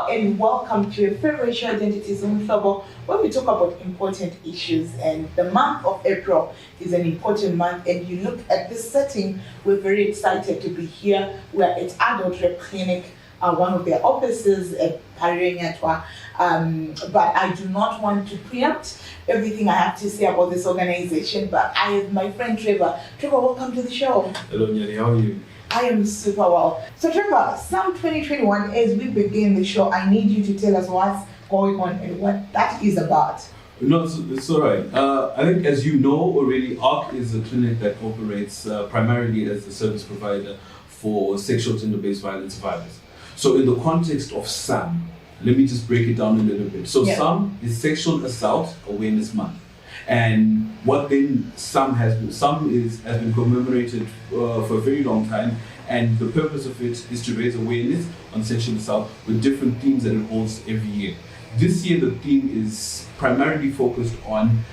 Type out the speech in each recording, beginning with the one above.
Hello and welcome to your favorite show, Identities in Trouble, where we talk about important issues. And the month of April is an important month. And you look at this setting, we're very excited to be here. We're at Adult Rep Clinic, one of their offices at Parinyatwa. But I do not want to preempt everything I have to say about this organization. But I have my friend Trevor. Trevor, welcome to the show. Hello, Nyari, how are you? I am super well. So Trevor, Psalm 2021, as we begin the show, I need you to tell us what's going on and what that is about. No, it's all right. I think as you know already, ARC is a clinic that operates primarily as a service provider for sexual gender-based violence survivors. So in the context of SAM, let me just break it down a little bit. So SAM is Sexual Assault Awareness Month. And what then SAM has been commemorated for a very long time, and the purpose of it is to raise awareness on sexual assault with different themes that it holds every year. This year the theme is primarily focused on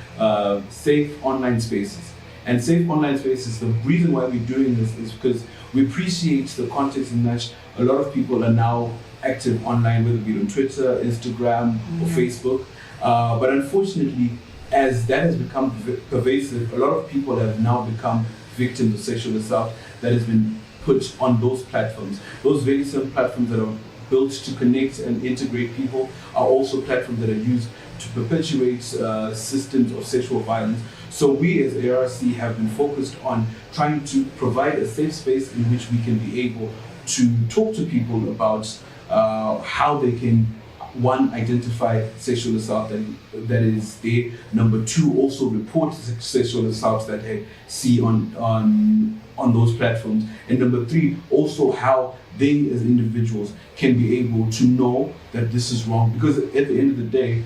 safe online spaces. And safe online spaces, the reason why we're doing this is because we appreciate the context in which a lot of people are now active online, whether it be on Twitter, Instagram, or Facebook. But unfortunately, as that has become pervasive, a lot of people have now become victims of sexual assault that has been put on those platforms. Those very same platforms that are built to connect and integrate people are also platforms that are used to perpetuate systems of sexual violence. So we as ARC have been focused on trying to provide a safe space in which we can be able to talk to people about how they can, one, identify sexual assault that is there. Number two, also report sexual assaults that they see on those platforms. And number three, also how they as individuals can be able to know that this is wrong. Because at the end of the day,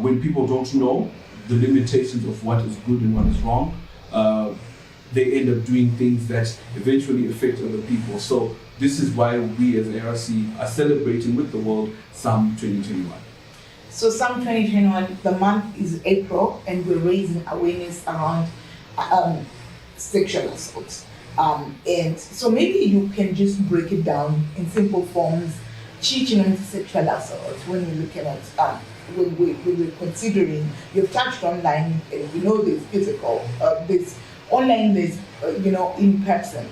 when people don't know the limitations of what is good and what is wrong, they end up doing things that eventually affect other people. So this is why we as ARC are celebrating with the world Psalm 2021. So Psalm 2021, the month is April, and we're raising awareness around sexual assault. And so maybe you can just break it down in simple forms. Cheating and sexual assault, when we're looking at, when we're considering, you've touched online, and we know there's physical, there's online, there's, in person.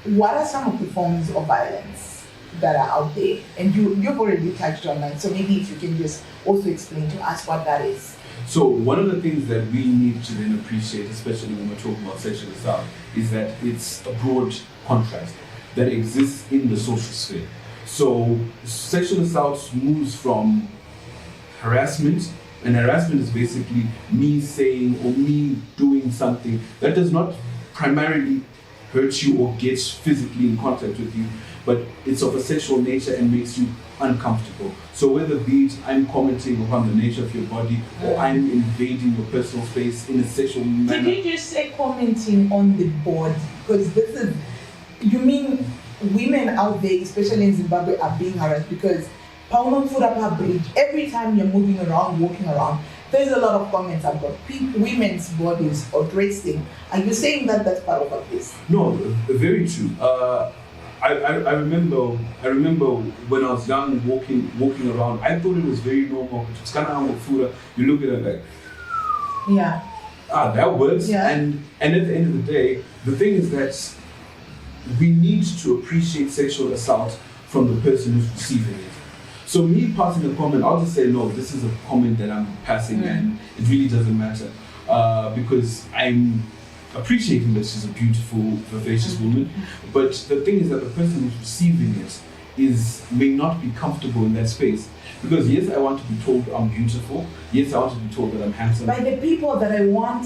What are some of the forms of violence that are out there? And you've already touched on that, so maybe if you can just also explain to us what that is. So one of the things that we need to then appreciate, especially when we're talking about sexual assault, is that it's a broad contrast that exists in the social sphere. So sexual assault moves from harassment, and harassment is basically me saying or me doing something that does not primarily hurt you or get physically in contact with you, but it's of a sexual nature and makes you uncomfortable. So whether be it I'm commenting upon the nature of your body or I'm invading your personal space in a sexual manner. Did you just say commenting on the body? Because this is, you mean women out there, especially in Zimbabwe, are being harassed because every time you're moving around, walking around, there's a lot of comments about women's bodies or dressing. Are you saying that that's part of this? No, very true. I remember when I was young, walking around, I thought it was very normal. It's kind of food. You look at it like, that works. Yeah. And at the end of the day, the thing is that we need to appreciate sexual assault from the person who's receiving it. So me passing a comment, I'll just say, no, this is a comment that I'm passing and it really doesn't matter because I'm appreciating that she's a beautiful, vivacious woman. But the thing is that the person who's receiving it may not be comfortable in that space. Because yes, I want to be told I'm beautiful. Yes, I want to be told that I'm handsome. By the people that I want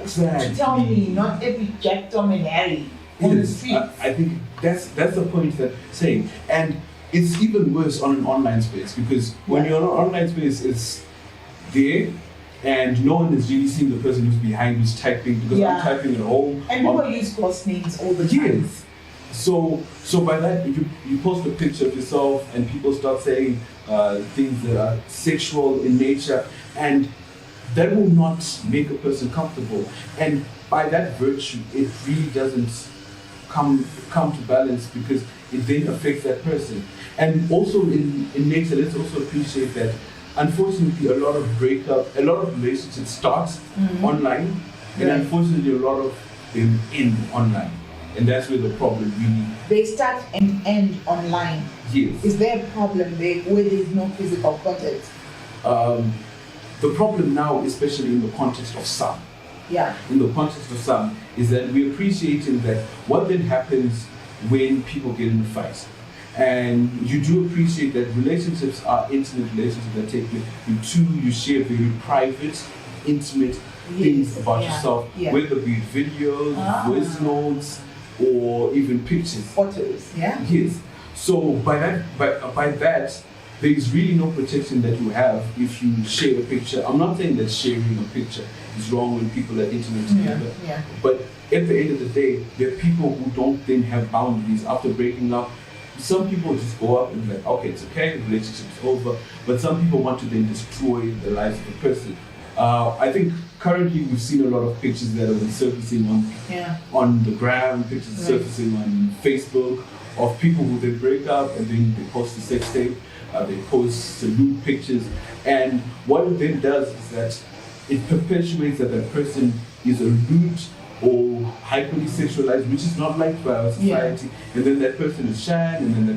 to tell me, not every Jack, Tom and Harry on the street. I think that's the point that I'm saying. And it's even worse on an online space because when you're on an online space, it's there and no one is really seeing the person who's behind who's typing because I'm typing at home. And people use false names all the time. Yes. So by that, you post a picture of yourself and people start saying things that are sexual in nature, and that will not make a person comfortable. And by that virtue, it really doesn't come to balance because it then affects that person. And also in nature, let's also appreciate that unfortunately a lot of relationships start online, and unfortunately a lot of them end online. And that's where the problem really. They start and end online. Yes. Is there a problem there where there is no physical contact? The problem now, especially in the context of some, in the context of some, is that we're appreciating that what then happens when people get in a fight. And you do appreciate that relationships are intimate relationships that take place. You share very private, intimate things about yourself, whether it be videos, voice notes, or even pictures. Photos, Yes. So by that, there is really no protection that you have if you share a picture. I'm not saying that sharing a picture is wrong when people are intimate together. But at the end of the day, there are people who don't then have boundaries after breaking up. Some people just go up and be like, okay, it's okay, the relationship is over. But some people want to then destroy the life of a person. I think currently we've seen a lot of pictures that have been surfacing on the gram, pictures surfacing on Facebook of people who they break up and then they post a sex tape, they post salute pictures, and what it then does is that it perpetuates that that person is a lewd or hyperly sexualized, which is not liked by our society, and then that person is shunned, and then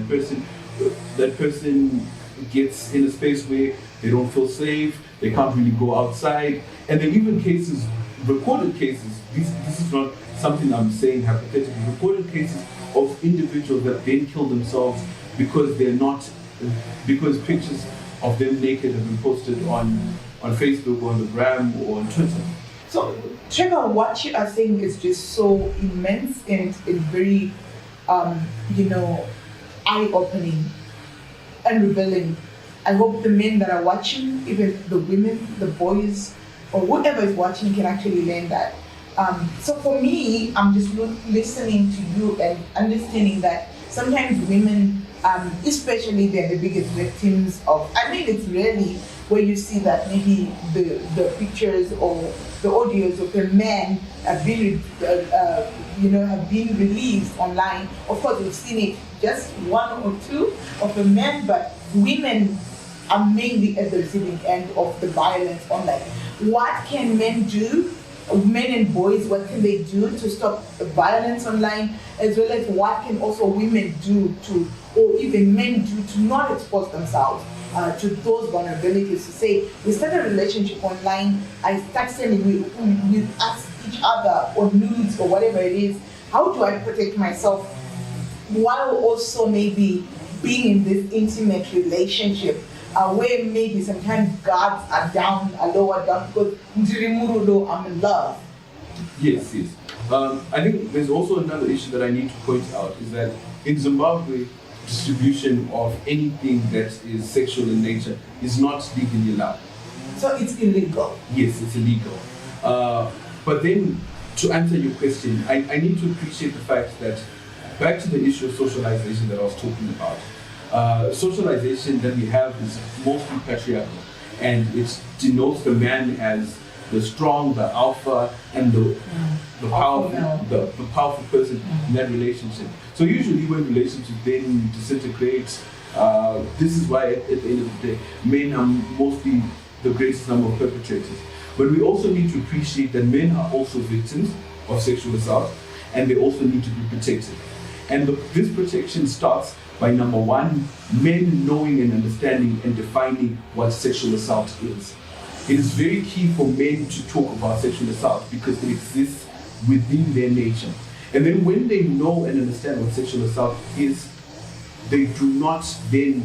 that person gets in a space where they don't feel safe, they can't really go outside, and there are even cases, recorded cases, this is not something I'm saying hypothetically, recorded cases of individuals that then kill themselves because because pictures of them naked have been posted on Facebook or on the gram or on Twitter. So, Trevor, what you are saying is just so immense and it's very, eye-opening and revealing. I hope the men that are watching, even the women, the boys, or whoever is watching can actually learn that. So for me, I'm just listening to you and understanding that sometimes women, especially they're the biggest victims of, it's rarely where you see that maybe the pictures or the audios of a man have been, have been released online. Of course, we've seen it just one or two of the men, but women are mainly at the receiving end of the violence online. What can men do? Men and boys, what can they do to stop the violence online, as well as what can also women do or even men do to not expose themselves to those vulnerabilities, to say, we start a relationship online, I start sending with us each other or nudes or whatever it is, how do I protect myself while also maybe being in this intimate relationship where maybe sometimes guards are down, are lower down because I'm in love. Yes. I think there's also another issue that I need to point out is that in Zimbabwe, distribution of anything that is sexual in nature is not legally allowed. So it's illegal? Yes, it's illegal. But then to answer your question, I need to appreciate the fact that back to the issue of socialization that I was talking about. Socialization that we have is mostly patriarchal, and it denotes the man as the strong, the alpha, and the powerful person in that relationship. So usually when relationships then disintegrate, this is why at the end of the day, men are mostly the greatest number of perpetrators. But we also need to appreciate that men are also victims of sexual assault, and they also need to be protected. And this protection starts by, number one, men knowing and understanding and defining what sexual assault is. It is very key for men to talk about sexual assault because it exists within their nature. And then when they know and understand what sexual assault is, they do not then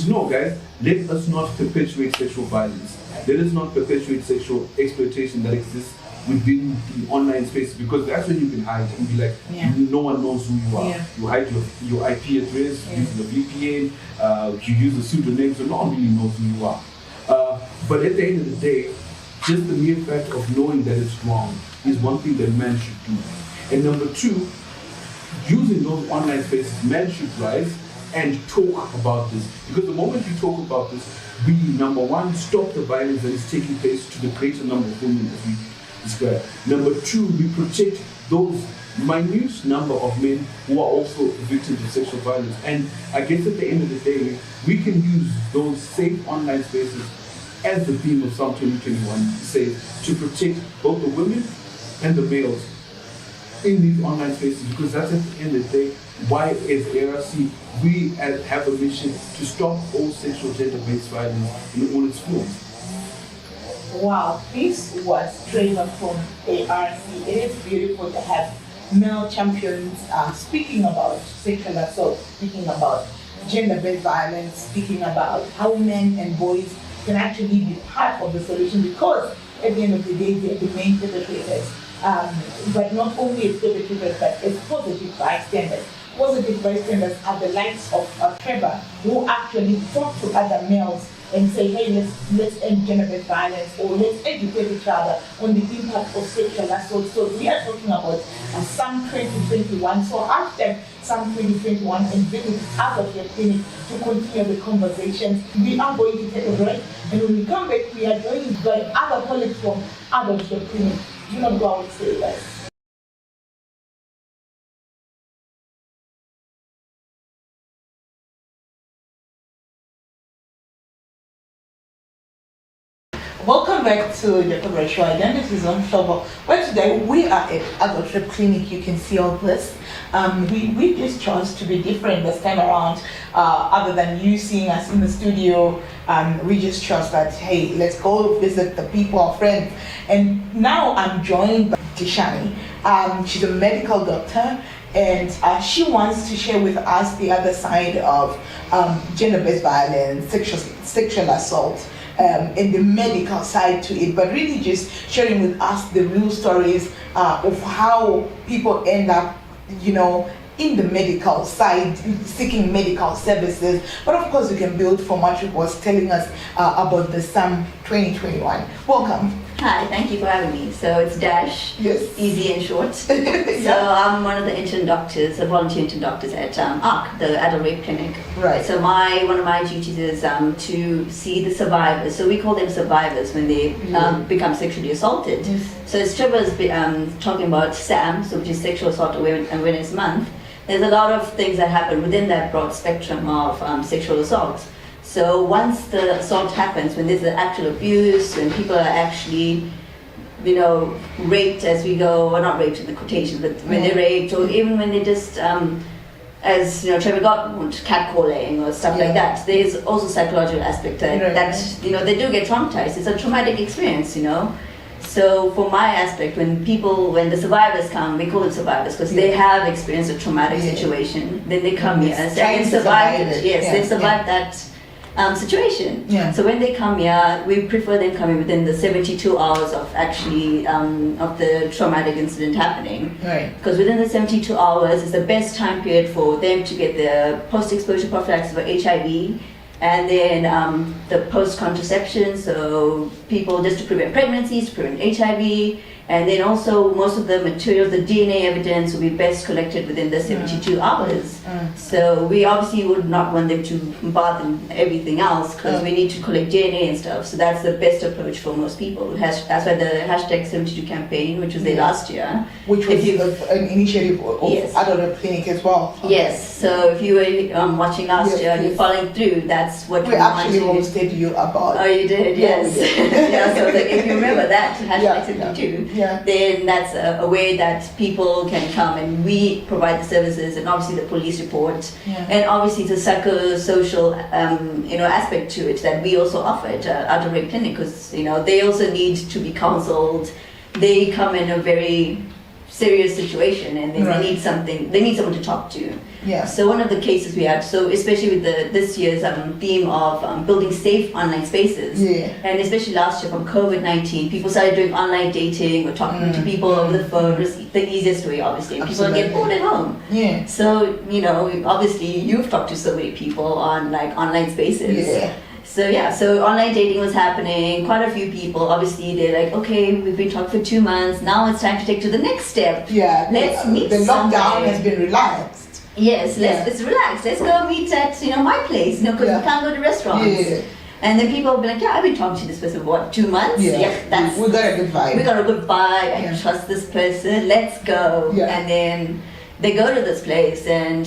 no, guys, let us not perpetuate sexual violence. Let us not perpetuate sexual exploitation that exists within the online space, because that's when you can hide and be like, no one knows who you are. You hide your IP address, using a VPN, you use a pseudonym, so no one really knows who you are. But at the end of the day, just the mere fact of knowing that it's wrong is one thing that man should do. And number two, using those online spaces, men should rise and talk about this. Because the moment you talk about this, we, number one, stop the violence that is taking place to the greater number of women as we describe. Number two, we protect those minute number of men who are also victims of sexual violence. And I guess at the end of the day, we can use those safe online spaces as the theme of Psalm 2021 says, to protect both the women and the males in these online spaces, because that's at the end of the day why as ARC we have a mission to stop all sexual gender-based violence in all its forms. Wow, this was Trevor from ARC. It is beautiful to have male champions speaking about sexual assault, speaking about gender-based violence, speaking about how men and boys can actually be part of the solution, because at the end of the day, they're the main perpetrators. But not only as perpetrators, but as positive bystanders. Positive bystanders are the likes of Trevor, who actually talk to other males and say, hey, let's end gender-based violence, or let's educate each other on the impact of sexual assault. So we are talking about Psalm 2021. So hashtag Psalm 2021 and visit out of your clinic to continue the conversations. We are going to take a break, and when we come back, we are joined by other colleagues from out of your clinic. Do not go out, stay guys. Welcome back to the Racial Identities on Shovel, where today we are at Adult Trip Clinic. You can see all this. We just chose to be different this time around. Other than you seeing us in the studio, we just chose that, hey, let's go visit the people, our friends. And now I'm joined by Tishani. She's a medical doctor, and she wants to share with us the other side of gender-based violence, sexual assault. And the medical side to it, but really just sharing with us the real stories of how people end up, in the medical side, seeking medical services. But of course, we can build from what she was telling us about the Psalm 2021. Welcome. Hi, thank you for having me. So it's Dash, yes. Easy and short. So I'm one of the intern doctors, the volunteer intern doctors at ARC, the Adult Rape Clinic. Right. So one of my duties is to see the survivors. So we call them survivors when they become sexually assaulted. Yes. So as Trevor's talking about SAM, so which is Sexual Assault Awareness Month, there's a lot of things that happen within that broad spectrum of sexual assault. So once the assault happens, when there's the actual abuse, when people are actually, raped as we go, or not raped in the quotation, but when they're raped, or even when they just, as Trevor got catcalling or stuff like that, there's also psychological aspect that they do get traumatized. It's a traumatic experience, So for my aspect, when the survivors come, we call them survivors because they have experienced a traumatic situation. Then they come here and they survived it. Yes, they survived that situation. Yeah. So when they come here, we prefer them coming within the 72 hours of actually of the traumatic incident happening. Right. Because within the 72 hours is the best time period for them to get the post-exposure prophylaxis for HIV. And then the post-contraception, so people just to prevent pregnancies, to prevent HIV, and then also most of the materials, the DNA evidence will be best collected within the 72 hours. So we obviously would not want them to bath and everything else because we need to collect DNA and stuff. So that's the best approach for most people. That's why the hashtag 72 campaign, which was there last year. Which was an initiative of Adult Rape Clinic as well. Okay. Yes, so if you were watching last year and you're following through, that's what we actually hosted you about. Oh, you did, yes. Yeah, so if you remember that, hashtag 72. Yeah. Then that's a way that people can come and we provide the services, and obviously the police report, and obviously the psychosocial aspect to it that we also offer at Adult Rape Clinic, because they also need to be counseled. They come in a very serious situation and they need someone to talk to. Yeah. So one of the cases we had, so especially with this year's theme of building safe online spaces, and especially last year from COVID-19, people started doing online dating or talking to people over the phone. It was the easiest way, obviously. People get bored at home. Yeah. So obviously you've talked to so many people on online spaces. Yeah. So online dating was happening. Quite a few people, obviously, they're like, okay, we've been talking for 2 months. Now it's time to take to the next step. Yeah. Let's meet. The lockdown has been relaxed. Yes, let's relax. Let's go meet at my place, because we can't go to restaurants. Yeah. And then people will be like, yeah, I've been talking to this person for what, 2 months? Yeah, we got a good vibe. We got a good vibe. I Yeah. trust this person. Let's go. Yeah. And then they go to this place and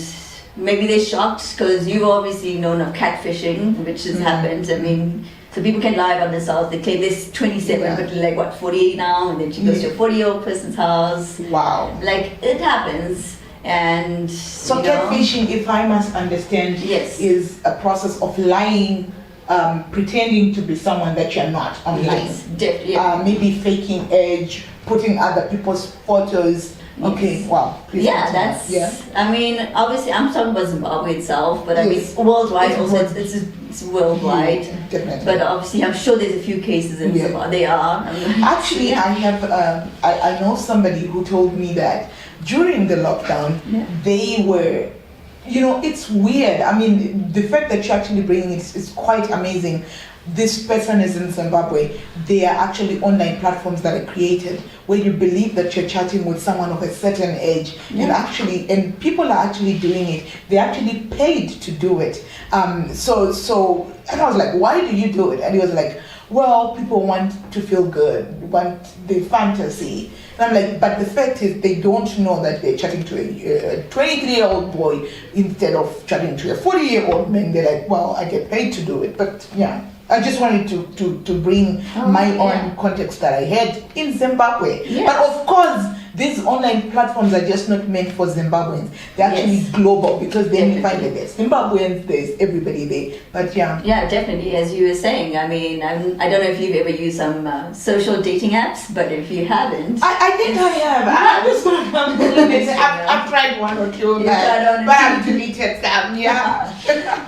maybe they're shocked because you've obviously known of catfishing, which has happened. I mean, so people can lie about themselves. They claim this 27, Yeah. but like what, 48 now, and then she goes to a 40-year-old person's house. Wow. Like it happens, and So you know, catfishing, if I must understand, Yes. is a process of lying, pretending to be someone that you're not online. yes, yeah. Maybe faking age, putting other people's photos. Okay, wow. Please Yeah, continue. that's. Yeah. I mean, obviously, I'm talking about Zimbabwe itself, but I Yes. mean, worldwide It's also, world- it's worldwide. Yeah, definitely. But obviously, I'm sure there's a few cases in Yeah. Zimbabwe. They are. Actually, I have. I know somebody who told me that during the lockdown, Yeah. they were. You know, it's weird. I mean, the fact that you're actually bringing it is quite amazing. This person is in Zimbabwe. They are actually online platforms that are created where you believe that you're chatting with someone of a certain age, and people are actually doing it. They're actually paid to do it. So, and I was like, why do you do it? And he was like, well, people want to feel good, want the fantasy. And I'm like, but the fact is, they don't know that they're chatting to a 23-year-old boy instead of chatting to a 40-year-old man. They're like, well, I get paid to do it. But yeah, I just wanted to bring my own context that I had in Zimbabwe. Yes. But of course, these online platforms are just not meant for Zimbabweans. They're actually global, because then you find that there's Zimbabweans, there's everybody there. But yeah. Yeah, definitely. As you were saying, I mean, I don't know if you've ever used some social dating apps, but if you haven't, I think I have. I've tried one or two, but I've deleted them. Yeah.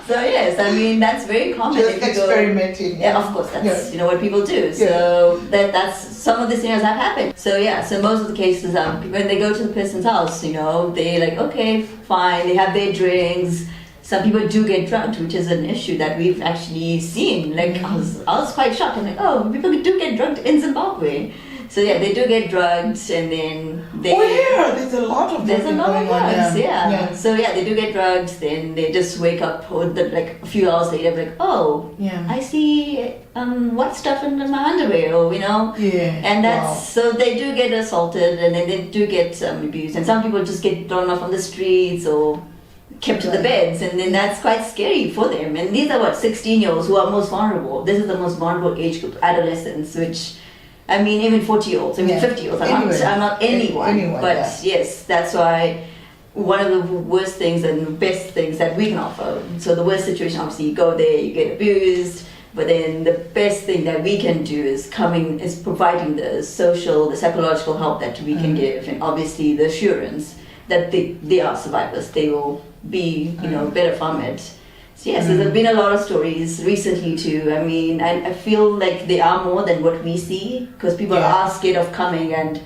so yes, I mean that's very common. Just if you go- experimenting. Yeah, of course, that's Yeah. you know what people do. So that's some of the scenarios that happen. So yeah, so most of the cases, when they go to the person's house, you know, they're like, okay, fine, they have their drinks. Some people do get drugged, which is an issue that we've actually seen. Like I was quite shocked. I'm like, oh, people do get drugged in Zimbabwe. So yeah, they do get drugged, and then they. Oh yeah, there's a lot of There's a lot of going on, drugs, yeah. Yeah. So yeah, they do get drugs. Then they just wake up, like a few hours later, like, oh, Yeah. I see white stuff in my underwear, or you know. Yeah. And that's Wow. so they do get assaulted, and then they do get abused, and some people just get thrown off on the streets or kept to the beds, and then that's quite scary for them. And these are 16-year-olds who are most vulnerable. This is the most vulnerable age group, adolescents, which. I mean, even 40-year-olds, I mean, 50-year-olds. I'm not anyone. But yes, that's why one of the worst things and the best things that we can offer. So the worst situation, obviously, you go there, you get abused. But then the best thing that we can do is providing the social, the psychological help that we can give, and obviously the assurance that they are survivors. They will be, better from it. So yes, there's been a lot of stories recently too. I mean, I feel like they are more than what we see, because people are scared of coming and,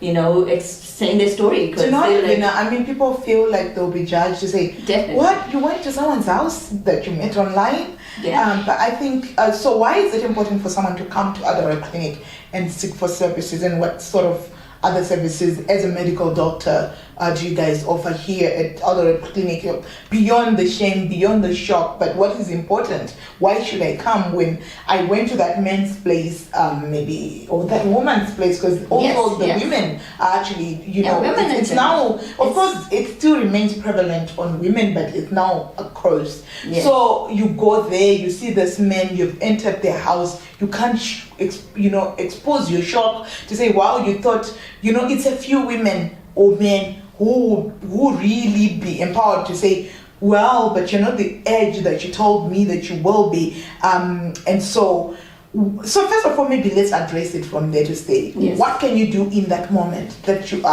saying their story. To not even, I mean, people feel like they'll be judged to say, Definitely. what, you went to someone's house that you met online? Yeah. But I think, so why is it important for someone to come to Adult Clinic and seek for services, and what sort of other services as a medical doctor do you guys offer here at Adult Clinic, beyond the shame, beyond the shock? But what is important? Why should I come when I went to that man's place, maybe, or that woman's place? Because also the women are actually, women it's now, of course, it still remains prevalent on women, but it's now across. Yes. So you go there, you see this man, you've entered their house, you can't, expose your shock to say, wow, you thought, it's a few women or men who really be empowered to say, well, but you're not the age that you told me that you will be. And so first of all, maybe let's address it from there to say, what can you do in that moment that you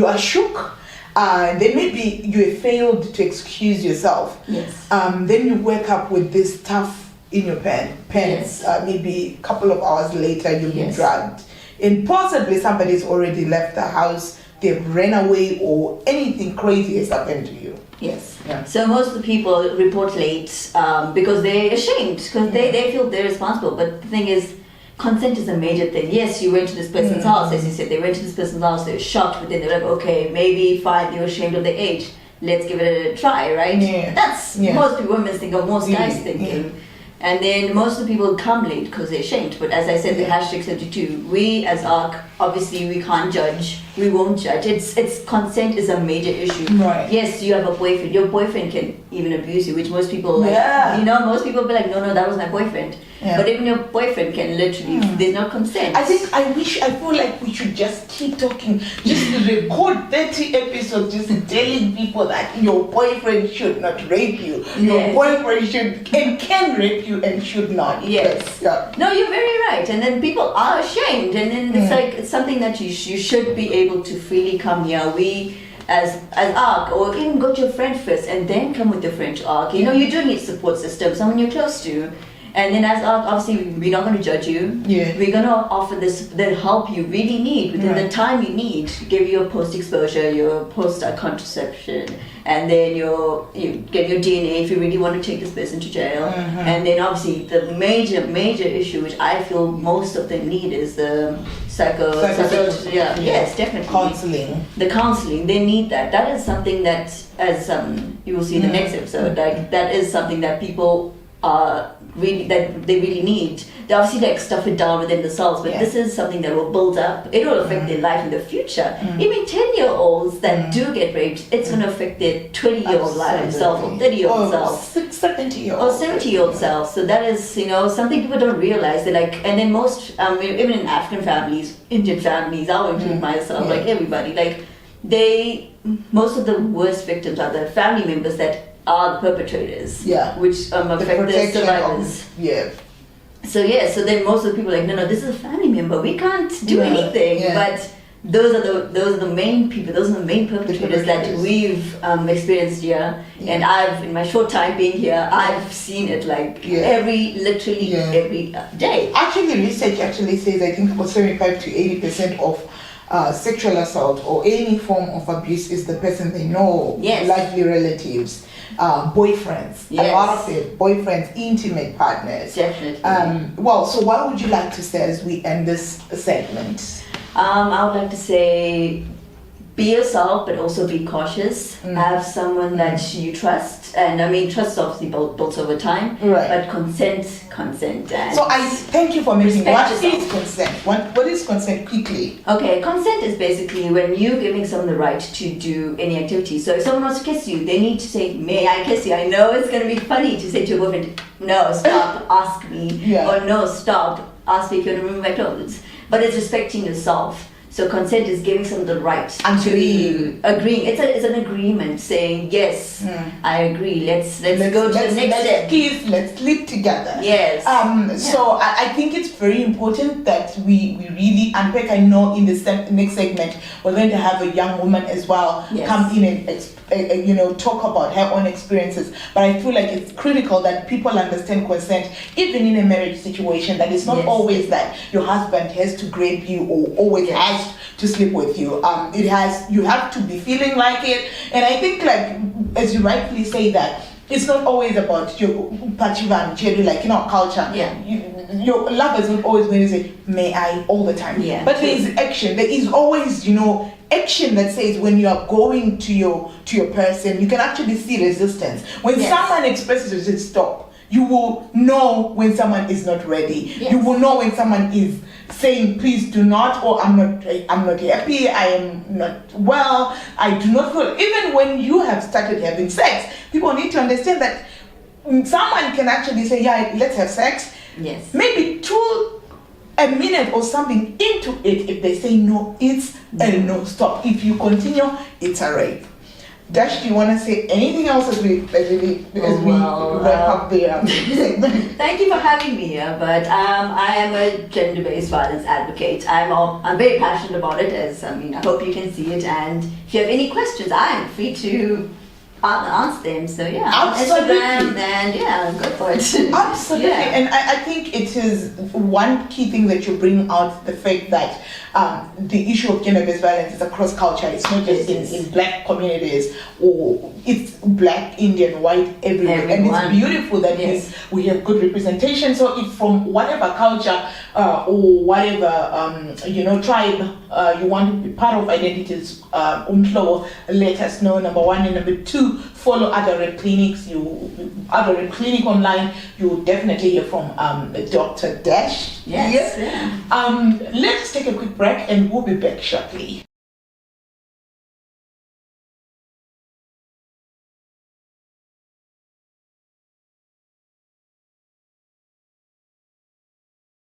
are shook? Then maybe you have failed to excuse yourself. Yes. Then you wake up with this stuff in your pants. Maybe a couple of hours later, you've been dragged. And possibly somebody's already left the house, they've ran away, or anything crazy has happened to you. Yes. Yeah. So most of the people report late because they're ashamed, because they feel they're responsible. But the thing is, consent is a major thing. Yes, you went to this person's house, as you said, they went to this person's house, they were shocked, but then they're like, okay, maybe fine, they were ashamed of their age. Let's give it a try, right? Yeah. That's most women think, or most guys thinking. And then most of the people come late because they're ashamed. But as I said, the hashtag 72, we as ARC, obviously we can't judge. We won't judge. It's consent is a major issue. Right. Yes, you have a boyfriend. Your boyfriend can even abuse you, which most people like. Yeah. You know, most people be like, no, that was my boyfriend. Yeah. But even your boyfriend can literally, there's no consent. I feel like we should just keep talking, just record 30 episodes, just telling people that your boyfriend should not rape you. Your Yes. boyfriend should and can rape you and should not. Yes. Yeah. No, you're very right. And then people are ashamed. And then it's like, it's something that you should be able to freely come here. We, as ARC, or even go to your friend first and then come with your friend to ARC. You know, you do need support system, someone you're close to. And then as ARC, obviously, we're not going to judge you. Yeah. We're going to offer this, the help you really need within the time you need. Give you your post-exposure, your post-contraception, and then you get your DNA if you really want to take this person to jail. And then obviously the major issue, which I feel most of them need, is the Psychosocial. Yes, definitely. Counseling. The counseling, they need that. That is something that, as you will see in the next episode, like that is something that people are really, that they really need. They obviously like stuff it down within themselves, but this is something that will build up. It will affect their life in the future. Even 10-year-olds that do get raped, it's going to affect their 20-year-old life self or 30-year-old self. 70-year-old. Or 70-year-old self. So that is, something people don't realize. They're like, and then most, even in African families, Indian families, I'll include myself, like everybody, like most of the worst victims are the family members that are the perpetrators. Yeah. Which affect the survivors. So then most of the people are like, no, this is a family member. We can't do anything. But those are the main people. Those are the main perpetrators that we've experienced here. And I've, in my short time being here, I've seen it like literally every day. Actually, research actually says I think about 75 to 80% of sexual assault or any form of abuse is the person they know, likely relatives. Boyfriends, a lot of it, boyfriends, intimate partners. Definitely. So what would you like to say as we end this segment? I would like to say, be yourself, but also be cautious. Have someone that you trust, and I mean, trust obviously built over time. Right. But consent. And so I thank you for mentioning what yourself. Is consent. What is consent quickly? Okay, consent is basically when you're giving someone the right to do any activity. So if someone wants to kiss you, they need to say, "May I kiss you?" I know it's going to be funny to say to your boyfriend, "No, stop, ask me," or "No, stop, ask me if you want to remove my clothes." But it's respecting yourself. So consent is giving someone the right to agreeing. It's an agreement saying yes, I agree. Let's go to the next step. Kiss, let's live together. Yes. So I think it's very important that we really unpack. I know in the next segment we're going to have a young woman as well come in and talk about her own experiences. But I feel like it's critical that people understand consent, even in a marriage situation. That it's not always that your husband has to grape you or always has to sleep with you. You have to be feeling like it. And I think, like as you rightfully say, that it's not always about your pachivan chedu, like in our culture. Your love is not always going to say "may I" all the time. But there is action. There is always action that says when you are going to your person, you can actually see resistance. When someone expresses resistance, stop. You will know when someone is not ready. You will know when someone is saying, "Please do not," or I'm not happy, I am not well, I do not feel." Even when you have started having sex, people need to understand that someone can actually say, "Yeah, let's have sex." Maybe a minute or something into it, if they say no, it's a no, stop. If you continue, it's a rape. Dash, do you want to say anything else as we wrap up the segment? Thank you for having me here. But I am a gender-based violence advocate. I'm very passionate about it. I hope you can see it. And if you have any questions, I'm free to answer them. So absolutely. Instagram, and go for it. Absolutely. And I think it is one key thing that you bring out, the fact that the issue of gender-based violence is across culture. It's not just in black communities, or it's black, Indian, white, everywhere. And it's beautiful that we have good representation. So if from whatever culture or whatever tribe you want to be part of identities, let us know, number one. And number two, do follow other clinics, other clinic online, you will definitely hear from Dr. Dash. Yes. Here. Yeah. Let's take a quick break and we'll be back shortly.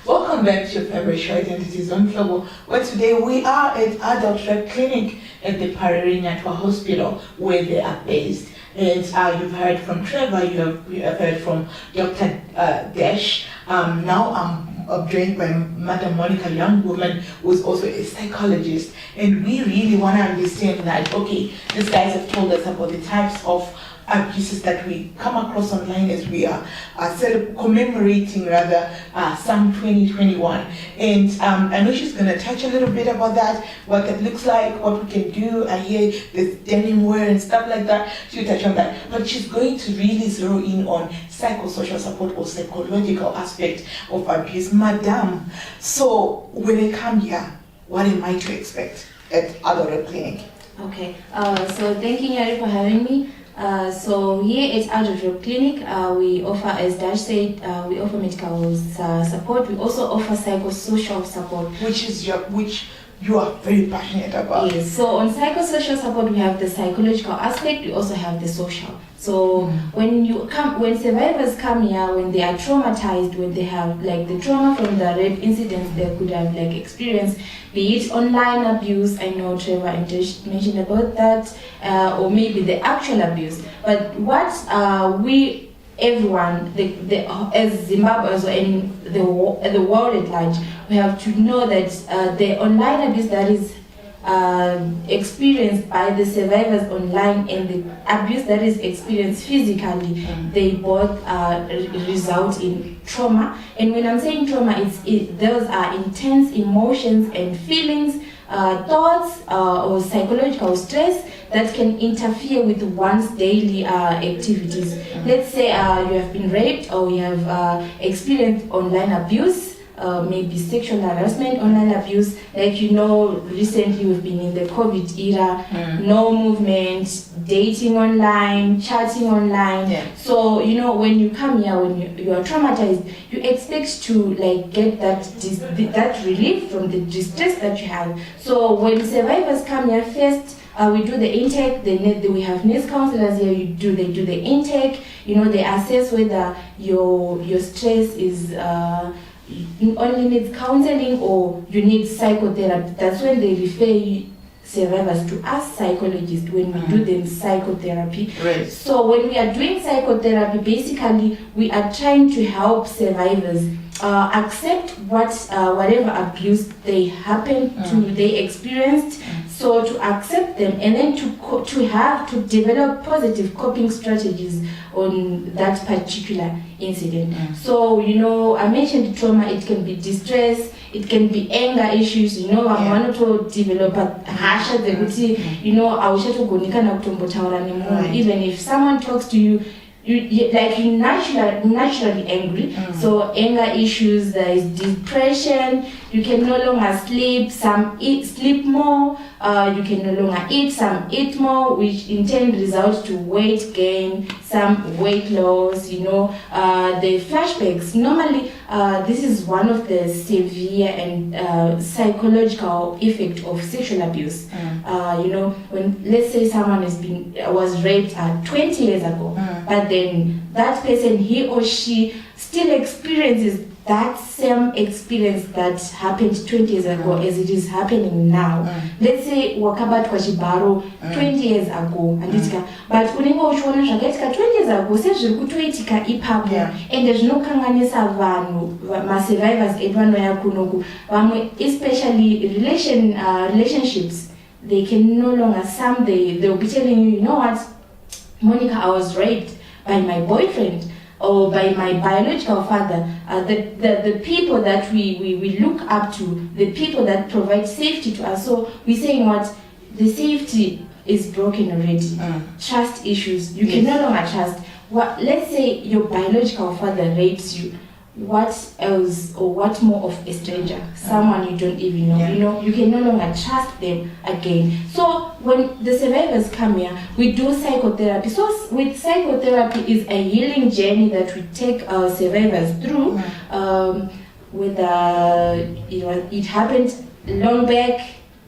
Welcome back to your favorite show, Identities on Global, where today we are at Adult Rep Clinic at the Parari Network Hospital, where they are based. And you've heard from Trevor, you have heard from Dr. Dash. Now I'm joined by Madam Monica, a young woman who's also a psychologist. And we really want to understand that, okay, these guys have told us about the types of abuses that we come across online as we are commemorating SAM 2021. And I know she's going to touch a little bit about that, what that looks like, what we can do. I hear there's denim wear and stuff like that. She'll touch on that. But she's going to really zero in on psychosocial support or psychological aspect of abuse. Madam, so when I come here, what am I to expect at Adult Clinic? Okay, so thank you, Nyari, for having me. So here at Adult Clinic, we offer, as Dash said, we offer medical support. We also offer psychosocial support, which you are very passionate about. Yes. So on psychosocial support, we have the psychological aspect. We also have the social. So when survivors come here, when they are traumatized, when they have like the trauma from the rape incidents they could have like experienced, be it online abuse, I know Trevor mentioned about that, or maybe the actual abuse. But what everyone, as Zimbabweans and the world at large, we have to know that the online abuse that is experienced by the survivors online and the abuse that is experienced physically, they both result in trauma. And when I'm saying trauma, those are intense emotions and feelings, thoughts, or psychological stress that can interfere with one's daily activities. Let's say you have been raped, or you have experienced online abuse, maybe sexual harassment, online abuse. Like recently we've been in the COVID era, no movement, dating online, chatting online. Yeah. So when you come here, when you are traumatized, you expect to like get that relief from the distress that you have. So when survivors come here, first we do the intake. We have needs counselors here. They do the intake. They assess whether your stress is only needs counseling or you need psychotherapy. That's when they refer survivors to us psychologists when we do them psychotherapy. Right. So when we are doing psychotherapy, basically we are trying to help survivors accept whatever abuse they experienced. So to accept them and then to develop positive coping strategies on that particular incident. So I mentioned trauma. It can be distress. It can be anger issues. I want to develop a harsher even if someone talks to you. You're naturally angry. So anger issues, there is depression, you can no longer sleep, some sleep more, you can no longer eat, some eat more, which in turn results to weight gain, some weight loss, the flashbacks. Normally, this is one of the severe and psychological effect of sexual abuse. When let's say someone was raped 20 years ago, but then that person, he or she, still experiences that same experience that happened 20 years ago as it is happening now. Let's say wakabatwa chibharo 20 years ago, but unenge uchiona zvakaitika 20 years ago sezviri kutoitika ipapo, ende zvinokanganisa vanhu masurvivors edu vanouya kunoku vamwe, especially relationships. They can no longer, they'll be telling you, what, Monica, I was raped by my boyfriend or by my biological father. The people that we look up to, the people that provide safety to us. So we're saying what? The safety is broken already. Trust issues. You can no longer trust. Let's say your biological father rapes you. what else or what more of a stranger, someone you don't even know, you know, you can no longer trust them again. So when the survivors come here, we do psychotherapy. So with psychotherapy is a healing journey that we take our survivors through. Whether it happened long back,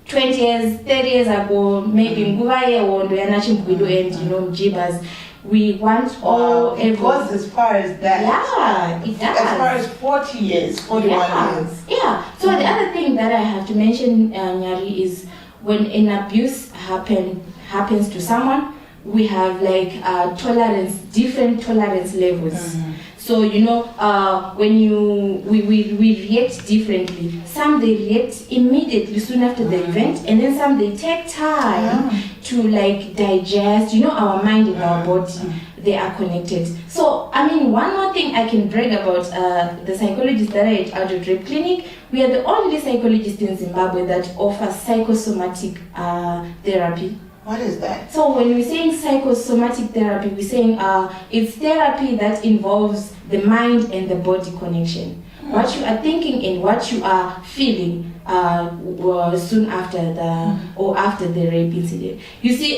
20 years, 30 years ago, maybe Nguvaye or Ndoyanachimbwido and Mjibas. We want all it goes as far as that. Yeah, it does. As far as 40 years, 41 years. Yeah. So the other thing that I have to mention, Nyari, is when an abuse happens to someone, we have like different tolerance levels. So when we react differently. Some they react immediately soon after the event, and then some they take time to like digest. Our mind and our body, they are connected. So one more thing I can brag about the psychologists that are at Adult Rape Clinic. We are the only psychologists in Zimbabwe that offer psychosomatic therapy. What is that? So when we're saying psychosomatic therapy, we're saying it's therapy that involves the mind and the body connection. What you are thinking and what you are feeling soon after after the rape incident. You see,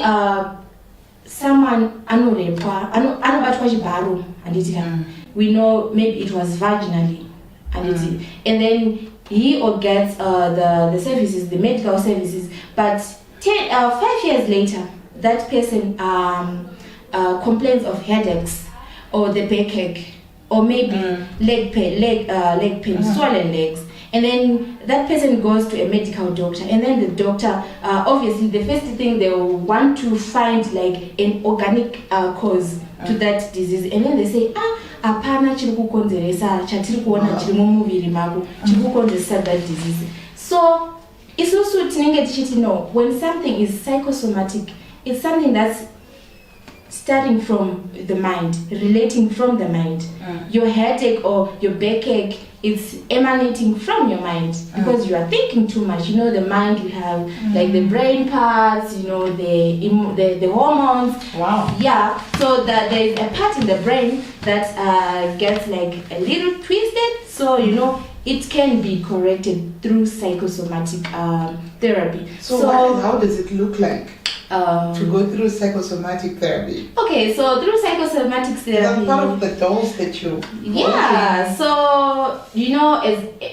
someone we know maybe it was vaginally, and then he or gets the services, the medical services, but 5 years later, that person complains of headaches or the backache or maybe leg pain, swollen legs. And then that person goes to a medical doctor, and then the doctor, obviously the first thing they will want to find like an organic cause to that disease. And then they say, apana chiri kukonzeresa chatiri kuona chiri mumuviri mako chiri kukonzeresa that disease. So it's also when something is psychosomatic, it's something that's starting from the mind, relating from the mind. Your headache or your backache, it's emanating from your mind because you are thinking too much. The mind, we have like the brain parts, the hormones. Wow. Yeah, so that there is a part in the brain that gets like a little twisted. So it can be corrected through psychosomatic therapy. So how does it look like to go through psychosomatic therapy? Okay, so through psychosomatic therapy, is that part of the dose that you? Yeah. So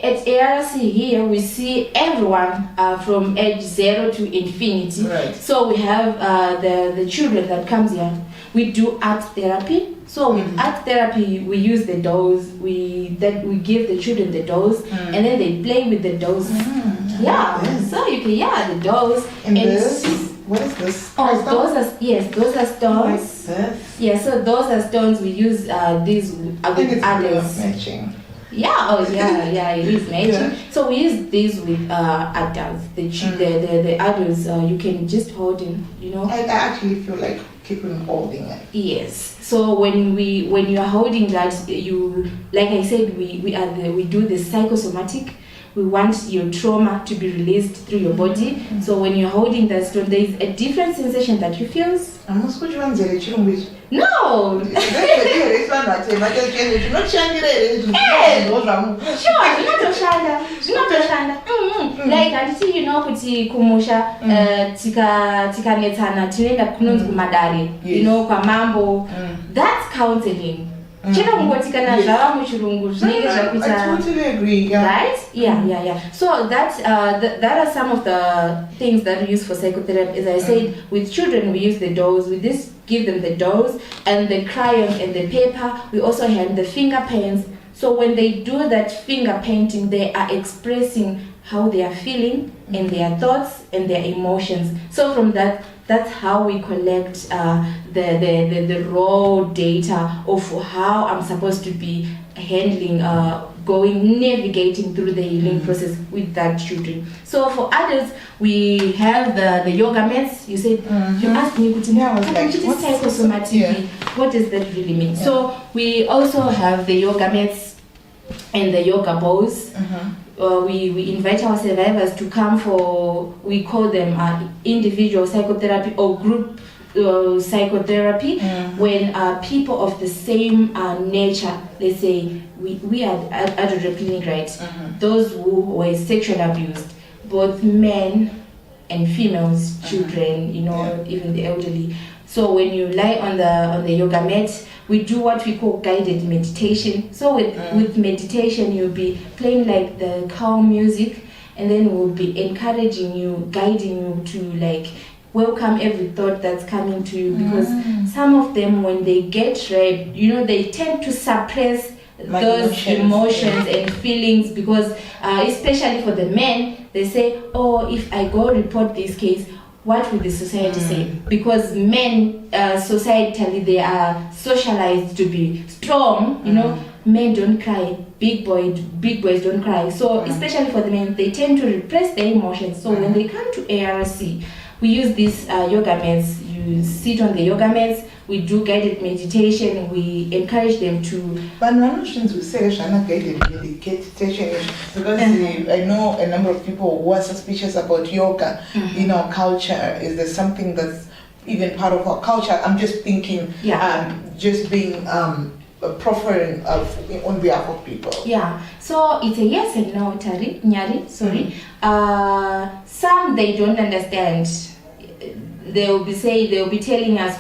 at ARC here we see everyone from age 0 to infinity. Right. So we have the children that comes here. We do art therapy. So with art therapy, we use the dolls. We give the children the dolls, and then they play with the dolls. So you can the dolls. And this, what is this? Those are stones. Like this? Yeah, so those are stones. We use these with adults. Matching. It is matching. Yeah. So we use these with adults. The adults, you can just hold them. I actually feel like keeping holding it. Yes. So when you are holding that, like I said, we do the psychosomatic. We want your trauma to be released through your body. So when you're holding that stone, there is a different sensation that you feel. No. Like until kuti kumusha tikanetsana tinenda kunonzi kumadare kwa mambo, that's counseling. I totally agree. Right? Yeah. So that are some of the things that we use for psychotherapy. As I said, with children we use the dolls. We just give them the dolls and the crayons and the paper. We also have the finger paints. So when they do that finger painting, they are expressing how they are feeling and their thoughts and their emotions. So from that's how we collect the raw data of how I'm supposed to be handling, navigating through the healing process with that children. So for adults, we have the yoga mats. You said, you asked me, what does that really mean? Yeah. So we also have the yoga mats and the yoga balls. We invite our survivors to come for, we call them individual psychotherapy or group psychotherapy when people of the same nature, let's say we are at a clinic, right? Those who were sexually abused, both men and females, children, even the elderly. So when you lie on the yoga mat, we do what we call guided meditation. So with meditation, you'll be playing like the calm music, and then we'll be encouraging you, guiding you to like welcome every thought that's coming to you, because some of them, when they get raped, they tend to suppress those emotions and feelings, because especially for the men, they say, oh, if I go report this case, what will the society say? Because men, societally, they are socialized to be strong, men don't cry, big boys don't cry. So especially for the men, they tend to repress their emotions. So when they come to ARC, we use these yoga mats. You sit on the yoga mats, we do guided meditation, we encourage them to... But one of the things we say is guided meditation, because I know a number of people who are suspicious about yoga in our culture. Is there something that's even part of our culture? I'm just thinking, just being proffering on behalf of people. Yeah, so it's a yes and no, Nyari, sorry. Some, they don't understand. They'll be telling us,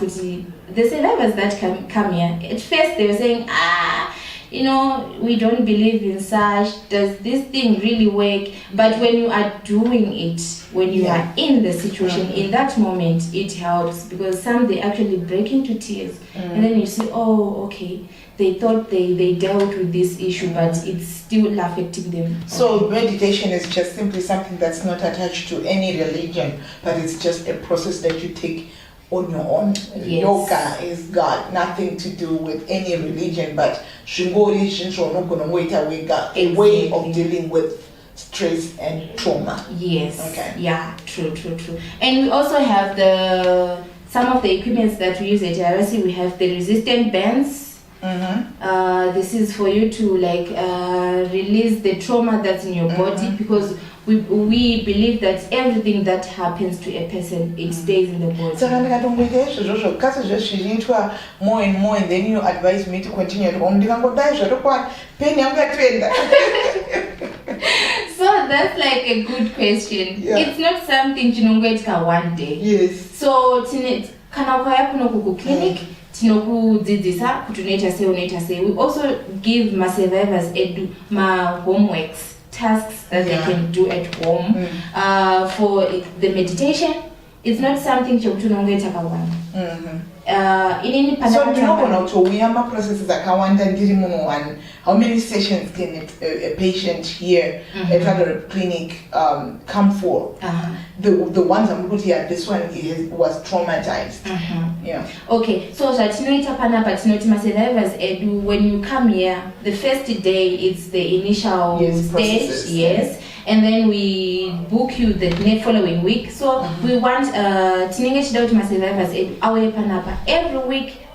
the survivors that come here, at first they were saying, we don't believe in such, does this thing really work? But when you are doing it, when you are in the situation, in that moment, it helps, because some, they actually break into tears, and then you say, oh, okay, they thought they dealt with this issue, but it's still affecting them. So meditation is just simply something that's not attached to any religion, but it's just a process that you take on your own. Yes. Yoga is got nothing to do with any religion, but a way of dealing with stress and trauma. Yes. Okay. Yeah, true. And we also have some of the equipments that we use at ARC. We have the resistant bands. This is for you to release the trauma that's in your body, because we believe that everything that happens to a person, it stays in the body. So more and more, and then you advise me to continue at home. So that's like a good question. It's not something you get one day. Yes. So kana ukaya kuno kuku clinic tinokudzidzisa kuti unoita sei. We also give my survivors my homeworks, tasks that they can do at home. For the meditation, it's not something chokuti unongoita kawana. So we have processes one. How many sessions can a patient here at other clinic come for? The ones I'm put here, this one was traumatized. Yeah. Okay, so when you come here, the first day it's the initial stage, yes. And then we book you the following week. So we want every week,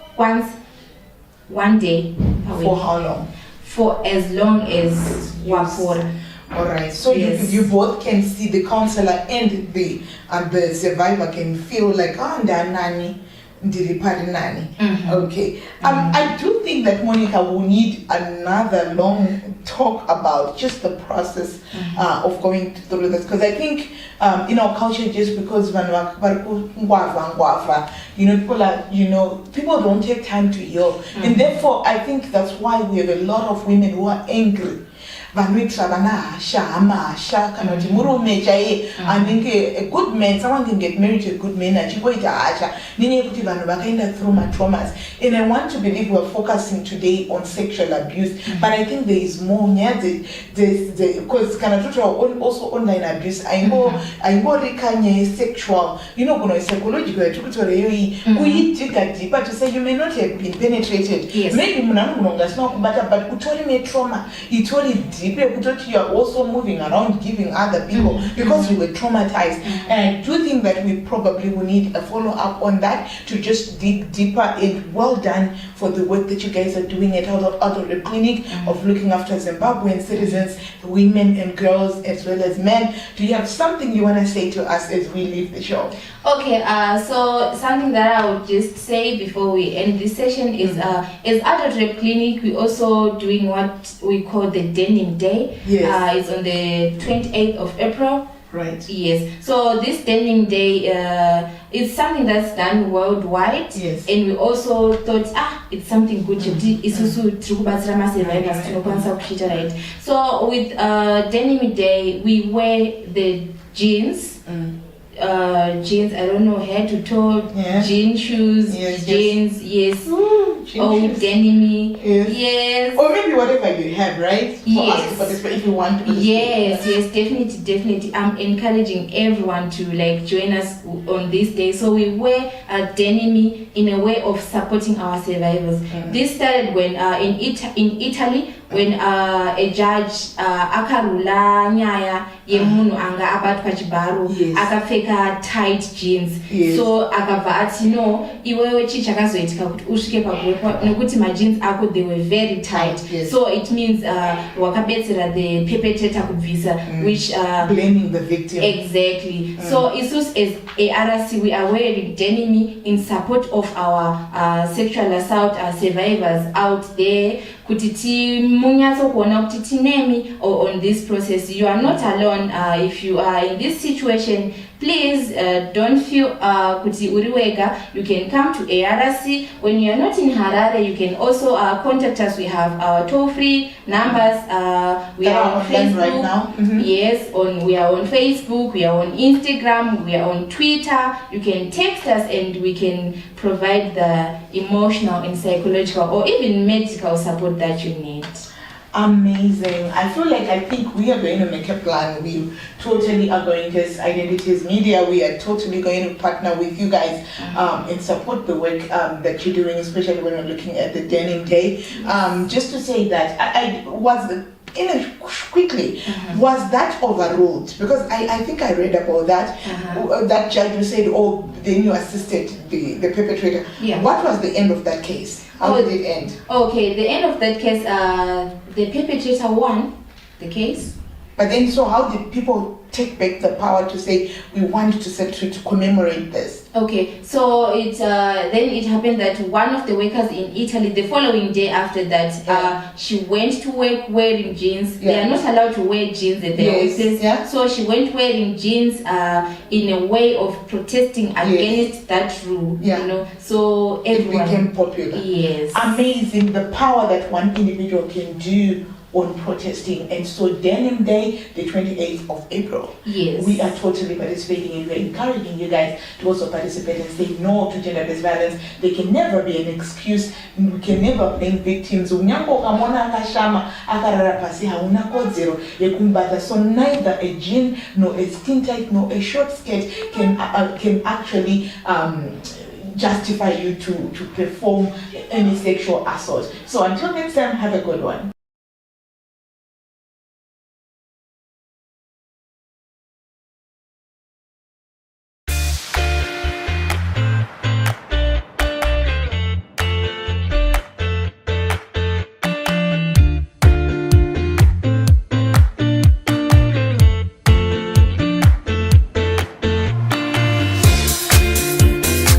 one day per week. For how long? For as long as Wapora. Alright, so you both can see, the counselor and the survivor can feel like, nani. Okay. I do think that Monica will need another long talk about just the process of going through this, because I think in our culture, just because people don't take time to heal, and therefore I think that's why we have a lot of women who are angry. A good man, someone can get married to a good man, traumas. And I want to believe we're focusing today on sexual abuse, but I think there is more. Because also online abuse, I go sexual, psychological, deeper to say you may not have been penetrated. Yes. Maybe but trauma, you are also moving around giving other people because you were traumatized. And I do think that we probably will need a follow-up on that to just dig deeper. And well done for the work that you guys are doing at other clinic of looking after Zimbabwean citizens, women and girls as well as men. Do you have something you want to say to us as we leave the show? Okay, so something that I would just say before we end this session is, as Adult Rep Clinic, we're also doing what we call the Denim Day. Yes. It's on the 28th of April. Right. Yes. So this Denim Day is something that's done worldwide. Yes. And we also thought, it's something good. It's also right. So with Denim Day, we wear the jeans. Jeans, I don't know, head to toe, jean shoes, jeans, yes. Ooh, jean shoes. Denim, yes. Or maybe whatever you have, right? For us to participate if you want to. Yes, definitely. I'm encouraging everyone to join us on this day. So we wear a denim in a way of supporting our survivors. This started when in Italy, when a judge akarula nyaya yemunhu anga abatwa chibharo akapfeka tight jeans, so akabva ati no iwewe chii chakazoitika kuti usvike pagwepa nokuti majeans ako they were very tight, so it means wakabetsera the perpetrator kubvisa, which blaming the victim. Exactly. So isusu as ARC we are wearing denim in support of our sexual assault survivors out there, kuti timunyatso kuona kuti tinemi or on this process. You are not alone. If you are in this situation, please don't feel kuti uriwega. You can come to ARC. When you are not in Harare, you can also contact us. We have our toll-free numbers. We are on Facebook right now. Yes, we are on Facebook, we are on Instagram, we are on Twitter. You can text us and we can provide the emotional and psychological or even medical support that you need. Amazing. I think we are going to make a plan. We totally are going, because Identities Media, we are totally going to partner with you guys and support the work that you're doing, especially when we're looking at the Denim Day. Just to say that I was quickly, was that overruled? Because I think I read about that. That judge who said, then you assisted the perpetrator. What was the end of that case? How did it end? Okay, the end of that case, the perpetrator won the case. But then, so how did people take back the power to say we want to commemorate this? Okay, so then it happened that one of the workers in Italy, the following day after that, she went to work wearing jeans. They are not allowed to wear jeans at their offices. So she went wearing jeans in a way of protesting against that rule. You know, so everyone, it became popular. Yes. Amazing, the power that one individual can do on protesting. And so Denim Day, the 28th of April, we are totally participating, and we're encouraging you guys to also participate and say no to gender-based violence. There can never be an excuse. We can never blame victims. So neither a jean, nor a skin tight, nor a short skirt can actually justify you to perform any sexual assault. So until next time, have a good one.